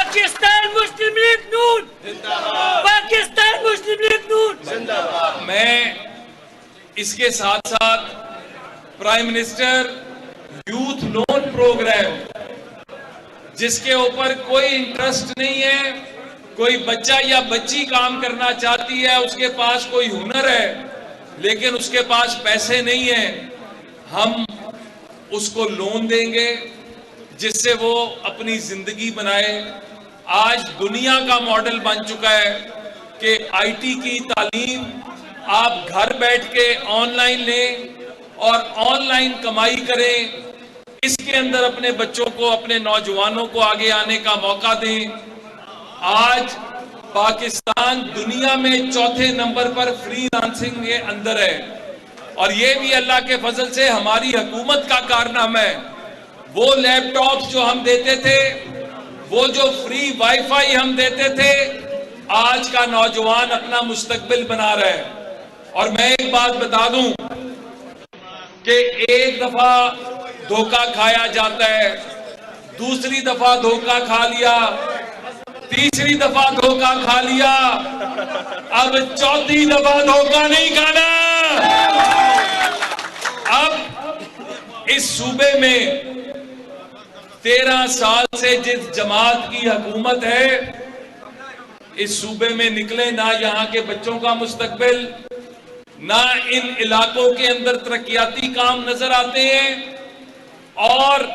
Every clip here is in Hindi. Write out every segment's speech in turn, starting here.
पाकिस्तान मुस्लिम लीग नून जिंदाबाद, पाकिस्तान मुस्लिम लीग नून जिंदाबाद। मैं इसके साथ साथ prime minister youth loan programme, जिसके ऊपर कोई इंटरेस्ट नहीं है, कोई बच्चा या बच्ची काम करना चाहती है, उसके पास कोई हुनर है लेकिन उसके पास पैसे नहीं है, हम उसको लोन देंगे जिससे वो अपनी जिंदगी बनाए। आज दुनिया का मॉडल बन चुका है कि आईटी की तालीम आप घर बैठ के ऑनलाइन लें और ऑनलाइन कमाई करें। इसके अंदर अपने बच्चों को, अपने नौजवानों को आगे आने का मौका दें। आज पाकिस्तान दुनिया में चौथे नंबर पर फ्रीलांसिंग के अंदर है और ये भी अल्लाह के फजल से हमारी हुकूमत का कारनामा है। वो लैपटॉप्स जो हम देते थे, वो जो फ्री वाईफाई हम देते थे, आज का नौजवान अपना मुस्तकबिल बना रहा है। और मैं एक बात बता दूं कि एक दफा धोखा खाया जाता है, दूसरी दफा धोखा खा लिया, तीसरी दफा धोखा खा लिया, अब चौथी दफा धोखा नहीं खाना। अब इस सूबे में 13 साल से जिस जमात की हुकूमत है, इस सूबे में निकले ना यहां के बच्चों का मुस्तकबिल, ना इन इलाकों के अंदर तरक्याती काम नजर आते हैं। और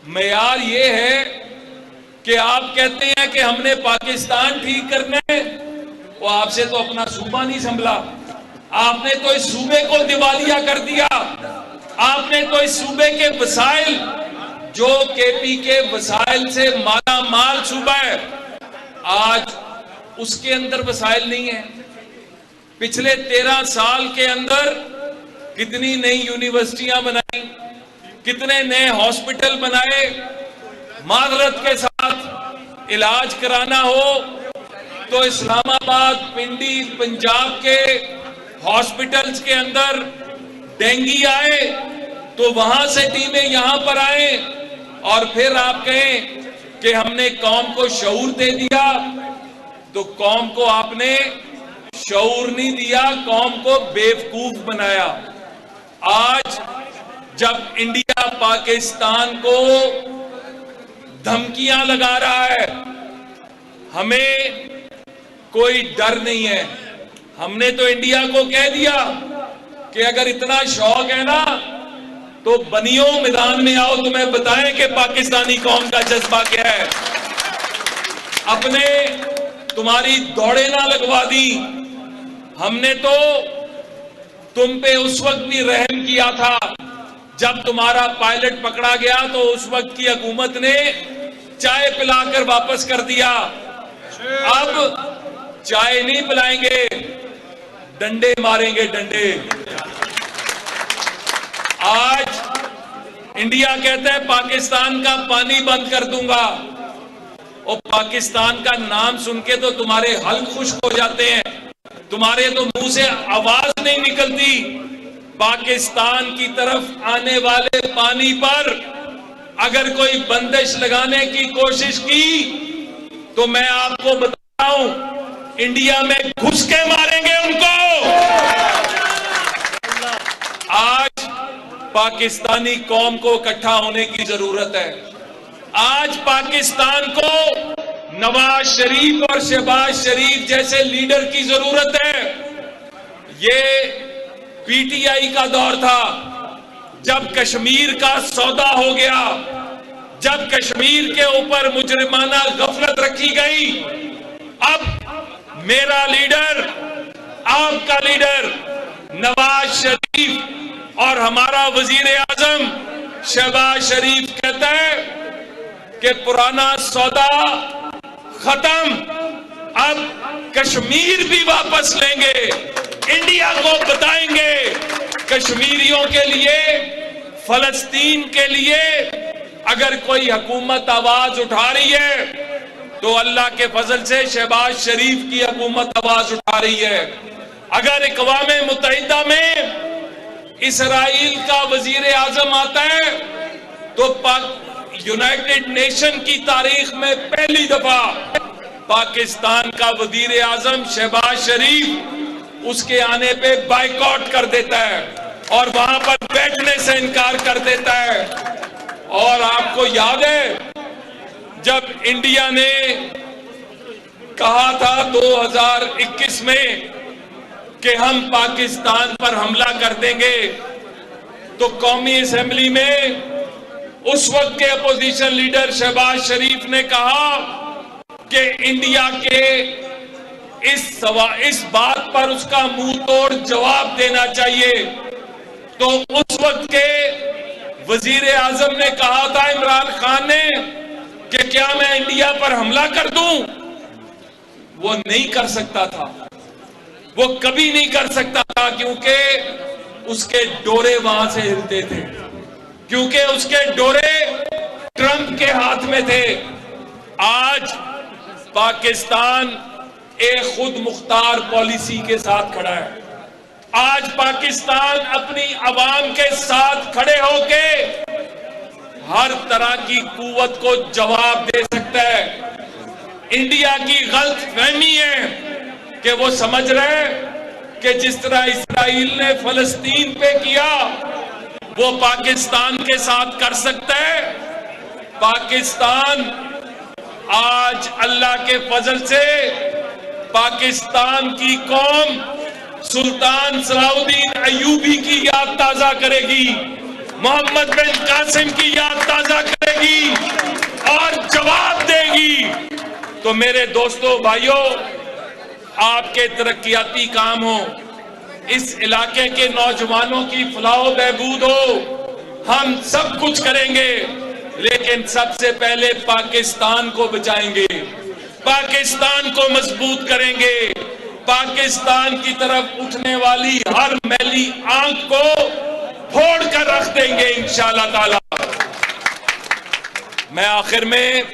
मेयार ये है कि आप कहते हैं कि हमने पाकिस्तान ठीक करना है, वो आपसे तो अपना सूबा नहीं संभला। आपने तो इस सूबे को दिवालिया कर दिया। आपने तो इस सूबे के वसाइल, जो केपी के वसाइल से माला माल सूबा है, आज उसके अंदर वसाइल नहीं है। पिछले 13 साल के अंदर कितनी नई यूनिवर्सिटियां बनाई, कितने नए हॉस्पिटल बनाए। मादरत के साथ इलाज कराना हो तो इस्लामाबाद, पिंडी, पंजाब के हॉस्पिटल्स के अंदर डेंगू आए तो वहां से टीमें यहां पर आए और फिर आप कहें कि हमने कौम को शऊर दे दिया, तो कौम को आपने शऊर नहीं दिया, कौम को बेवकूफ बनाया। आज जब इंडिया पाकिस्तान को धमकियां लगा रहा है, हमें कोई डर नहीं है। हमने तो इंडिया को कह दिया कि अगर इतना शौक है ना तो बनियो मैदान में आओ, तुम्हें बताएं कि पाकिस्तानी कौम का जज्बा क्या है। अपने तुम्हारी दौड़े ना लगवा दी। हमने तो तुम पे उस वक्त भी रहम किया था जब तुम्हारा पायलट पकड़ा गया, तो उस वक्त की हुकूमत ने चाय पिलाकर वापस कर दिया। अब चाय नहीं पिलाएंगे, डंडे मारेंगे, डंडे। आज इंडिया कहता है पाकिस्तान का पानी बंद कर दूंगा, और पाकिस्तान का नाम सुन के तो तुम्हारे हल्क खुश्क हो जाते हैं, तुम्हारे तो मुंह से आवाज नहीं निकलती। पाकिस्तान की तरफ आने वाले पानी पर अगर कोई बंदिश लगाने की कोशिश की तो मैं आपको बताऊं, इंडिया में घुस के मारेंगे उनको। आज पाकिस्तानी कौम को इकट्ठा होने की जरूरत है। आज पाकिस्तान को नवाज शरीफ और शहबाज शरीफ जैसे लीडर की जरूरत है। ये पीटीआई का दौर था जब कश्मीर का सौदा हो गया, जब कश्मीर के ऊपर मुजरिमाना गफलत रखी गई। अब मेरा लीडर, आपका लीडर नवाज शरीफ और हमारा वजीर आजम शहबाज शरीफ कहता है कि पुराना सौदा खत्म, अब कश्मीर भी वापस लेंगे। इंडिया को बताएंगे कश्मीरियों के लिए, फलस्तीन के लिए अगर कोई हुकूमत आवाज उठा रही है तो अल्लाह के फजल से शहबाज शरीफ की हुकूमत आवाज उठा रही है। अगर अक़वाम मुत्तहिदा में इसराइल का वजीर आजम आता है तो यूनाइटेड नेशन की तारीख में पहली दफा पाकिस्तान का वजीर आजम शहबाज शरीफ उसके आने पे बाइकआउट कर देता है और वहां पर बैठने से इनकार कर देता है। और आपको याद है जब इंडिया ने कहा था 2021 में कि हम पाकिस्तान पर हमला कर देंगे, तो कौमी असेंबली में उस वक्त के अपोजिशन लीडर शहबाज शरीफ ने कहा कि इंडिया के इस बात पर उसका मुंह तोड़ जवाब देना चाहिए। तो उस वक्त के वजीर आजम ने कहा था इमरान खान ने कि क्या मैं इंडिया पर हमला कर दूं? वो नहीं कर सकता था, वो कभी नहीं कर सकता था, क्योंकि उसके डोरे वहां से हिलते थे, क्योंकि उसके डोरे ट्रंप के हाथ में थे। आज पाकिस्तान एक खुद मुख्तार पॉलिसी के साथ खड़ा है। आज पाकिस्तान अपनी अवाम के साथ खड़े होके हर तरह की कुव्वत को जवाब दे सकता है। इंडिया की गलतफहमी है कि वो समझ रहे हैं कि जिस तरह इस्राइल ने फलस्तीन पे किया वो पाकिस्तान के साथ कर सकता है। पाकिस्तान आज अल्लाह के फजल से पाकिस्तान की कौम सुल्तान सलाउद्दीन अय्यूबी की याद ताजा करेगी, मोहम्मद बिन कासिम की याद ताजा करेगी और जवाब देगी। तो मेरे दोस्तों भाइयों, आपके तरक्याती काम हो, इस इलाके के नौजवानों की फलाह बहबूद हो, हम सब कुछ करेंगे, लेकिन सबसे पहले पाकिस्तान को बचाएंगे, पाकिस्तान को मजबूत करेंगे, पाकिस्तान की तरफ उठने वाली हर मैली आंख को फोड़ कर रख देंगे इंशाअल्लाह ताला। मैं आखिर में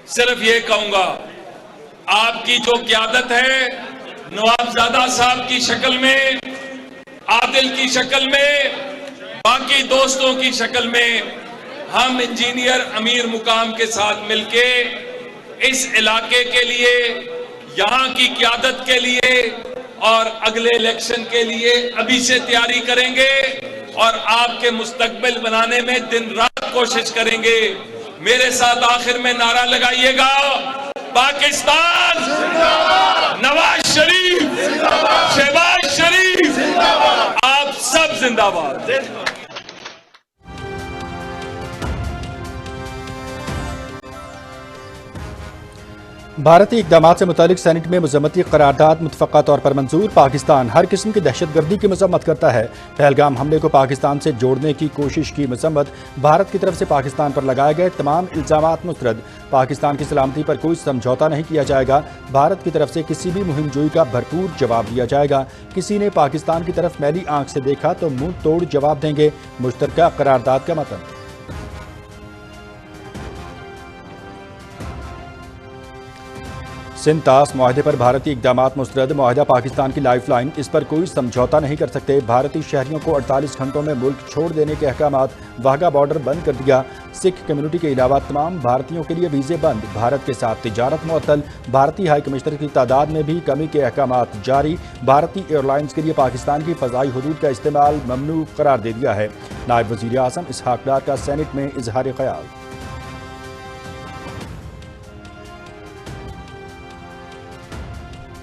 सिर्फ ये कहूंगा, आपकी जो क़यादत है नवाबजादा साहब की शक्ल में, आदिल की शक्ल में, बाकी दोस्तों की शक्ल में, हम इंजीनियर अमीर मुकाम के साथ मिलके इस इलाके के लिए, यहां की क़यादत के लिए और अगले इलेक्शन के लिए अभी से तैयारी करेंगे और आपके मुस्तकबिल बनाने में दिन रात कोशिश करेंगे। मेरे साथ आखिर में नारा लगाइएगा, पाकिस्तान नवाज शरीफ, शहबाज शरीफ, आप सब जिंदाबाद। भारतीय इक़दाम से मुतालिक सेनेट में मज़म्मती करारदाद मुतफ़क़ा तौर पर मंजूर। पाकिस्तान हर किस्म की दहशतगर्दी की मज़म्मत करता है। पहलगाम हमले को पाकिस्तान से जोड़ने की कोशिश की मज़म्मत भारत की तरफ से पाकिस्तान पर लगाए गए तमाम इल्ज़ामात मुस्तरद। पाकिस्तान की सलामती पर कोई समझौता नहीं किया जाएगा। भारत की तरफ से किसी भी मुहिम जोई का भरपूर जवाब दिया जाएगा। किसी ने पाकिस्तान की तरफ मैली आंख से देखा तो मुंह तोड़ जवाब देंगे। मुश्तरका करारदाद का मतलब सिंतास माहदे पर भारतीय इक़दामात मुस्तरद। माहदा पाकिस्तान की लाइफ लाइन, इस पर कोई समझौता नहीं कर सकते। भारतीय शहरियों को 48 घंटों में मुल्क छोड़ देने के अहकामात। वाघा बॉर्डर बंद कर दिया। सिख कम्युनिटी के अलावा तमाम भारतीयों के लिए वीज़े बंद। भारत के साथ तिजारत मुअत्तल। भारतीय हाई कमिश्नर की तादाद में भी कमी के अहकामात जारी। भारतीय एयरलाइंस के लिए पाकिस्तान की फ़ज़ाई हदूद का इस्तेमाल ममनू करार दे दिया है। नायब वज़ीर आज़म इसहाक़ डार का सेनेट में इजहार ख्याल।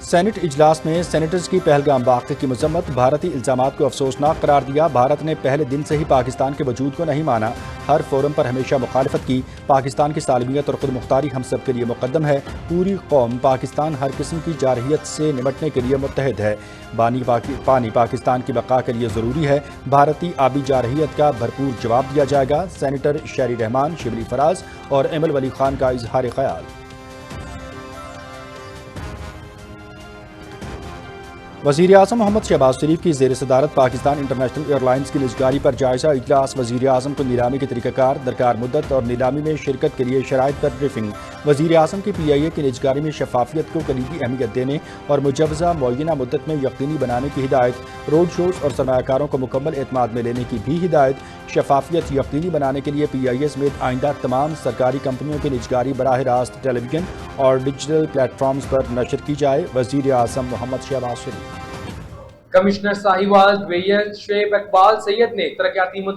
सेनेट इजलास में सेनेटर्स की पहलगाम वाक़े की मज़म्मत। भारतीय इल्ज़ामात को अफसोसनाक करार दिया। भारत ने पहले दिन से ही पाकिस्तान के वजूद को नहीं माना। हर फोरम पर हमेशा मुखालफत की। पाकिस्तान की सालमियत और खुद मुख्तारी हम सब के लिए मुकद्दम है। पूरी कौम पाकिस्तान हर किस्म की जारहियत से निमटने के लिए मुत्तहिद है। पानी पाकिस्तान की बका के लिए ज़रूरी है। भारतीय आबी जारहियत का भरपूर जवाब दिया जाएगा। सेनेटर शहरी रहमान, शिबली फराज और एमल वली खान का इजहार ख्याल। वज़ीर आज़म मोहम्मद शहबाज शरीफ की ज़ेर सदारत पाकिस्तान इंटरनेशनल एयरलाइंस की निजकारी पर जायजा इजलास। वज़ीर आज़म को नीलामी के तरीक़ाकार, दरकार मुद्दत और नीलामी में शिरकत के लिए शराइत पर ब्रीफिंग। वज़ीर आज़म की PIA की निजकारी में शफाफियत को कलीदी अहमियत देने और मुजवज़ा मुअय्यना मुद्दत में यकीनी बनाने की हिदायत। रोड शोज़ और सरमायाकारों को मुकम्मल एतमाद में लेने की भी हिदायत। शफाफियत यकीनी बनाने के लिए PIA समेत आइंदा तमाम सरकारी कंपनियों की निजकारी बराह रास्त टेलीविजन और डिजिटल प्लेटफॉर्म्स पर नशर की जाए। वज़ीर आज़म मोहम्मद शहबाज शरीफ। कमिश्नर साहिवाल शुएब इकबाल सैयद ने तरक्याती